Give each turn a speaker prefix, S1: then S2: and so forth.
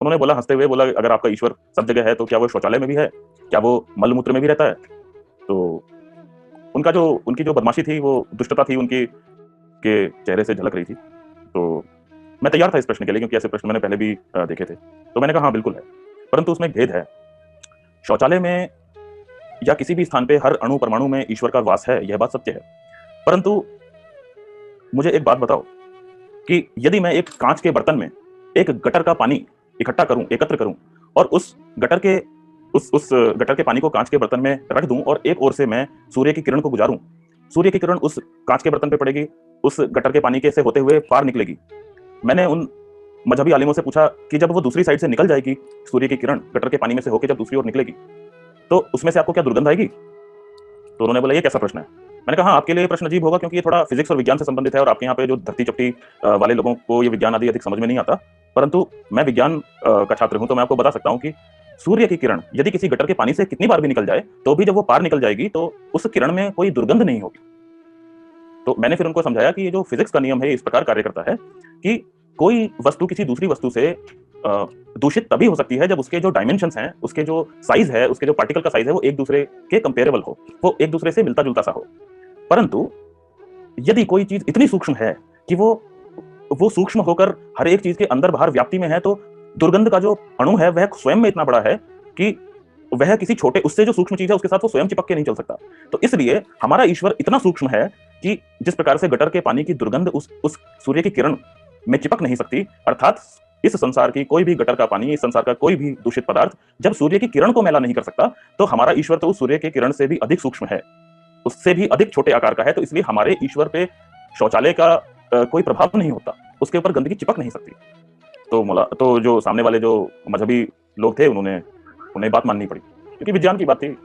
S1: उन्होंने बोला, हंसते हुए बोला, अगर आपका ईश्वर सब जगह है तो क्या वो शौचालय में भी है? क्या वो मल-मूत्र में भी रहता है? तो उनकी जो बदमाशी थी, वो दुष्टता थी उनकी के चेहरे से झलक रही थी। तो मैं तैयार था इस प्रश्न के लिए, क्योंकि ऐसे प्रश्न मैंने पहले भी देखे थे। तो मैंने कहा, हाँ, बिल्कुल है। परंतु उसमें एक भेद है। शौचालय में या किसी भी स्थान पे हर अणु-परमाणु में ईश्वर का वास है, यह बात सत्य है। परंतु मुझे एक बात बताओ कि यदि मैं एक काँच के बर्तन में एक गटर का पानी इकट्ठा करूँ, एकत्र करूँ और उस गटर के पानी को काँच के बर्तन में रख दूँ और एक ओर से मैं सूर्य की किरण को गुजारूँ। सूर्य की किरण उस काँच के बर्तन पे पड़ेगी, उस गटर के पानी के से होते हुए पार निकलेगी। मैंने उन मज़हबी आलिमों से पूछा कि जब वो दूसरी साइड से निकल जाएगी, सूर्य की किरण गटर के पानी में से होके जब दूसरी ओर निकलेगी, तो उसमें से आपको क्या दुर्गंध आएगी? तो उन्होंने बोला, ये कैसा प्रश्न है? मैंने कहा, हाँ, आपके लिए ये प्रश्न अजीब होगा, क्योंकि ये थोड़ा फिजिक्स और विज्ञान से संबंधित है और आपके यहाँ पे जो धरती-चपटी वाले लोगों को ये विज्ञान आदि अधिक समझ में नहीं आता। परंतु मैं विज्ञान का छात्र हूँ, तो मैं आपको बता सकता हूँ कि सूर्य की किरण यदि किसी गटर के पानी से कितनी बार भी निकल जाए, तो भी जब वो पार निकल जाएगी, तो उस किरण में कोई दुर्गंध नहीं होगी। तो मैंने फिर उनको समझाया कि ये जो फिजिक्स का नियम है, इस प्रकार कार्य करता है कि कोई वस्तु किसी दूसरी वस्तु से दूषित तभी हो सकती है जब उसके जो डायमेंशंस हैं, उसके जो साइज़ है, उसके जो पार्टिकल का साइज़ है, वो एक दूसरे के कंपेरेबल हो, वो एक दूसरे से मिलता-जुलता सा हो। परंतु यदि कोई चीज़ इतनी सूक्ष्म है कि वो सूक्ष्म होकर हर एक चीज़ के अंदर-बाहर व्याप्ति में है, तो दुर्गंध का जो अणु है, वह स्वयं में इतना बड़ा है कि वह किसी छोटे उससे जो सूक्ष्म चीज़ है, उसके साथ वो स्वयं चिपक के नहीं चल सकता। तो इसलिए हमारा ईश्वर इतना सूक्ष्म है कि जिस प्रकार से गटर के पानी की दुर्गंध उस सूर्य की किरण में चिपक नहीं सकती, अर्थात इस संसार की कोई भी गटर का पानी, इस संसार का कोई भी दूषित पदार्थ जब सूर्य की किरण को मैला नहीं कर सकता, तो हमारा ईश्वर तो उस सूर्य की किरण से भी अधिक सूक्ष्म है, उससे भी अधिक छोटे आकार का है। तो इसलिए हमारे ईश्वर पे शौचालय का कोई प्रभाव नहीं होता, उसके ऊपर गंदगी चिपक नहीं सकती। तो जो सामने वाले जो मजहबी लोग थे, उन्हें बात माननी पड़ी, क्योंकि विज्ञान की बात थी।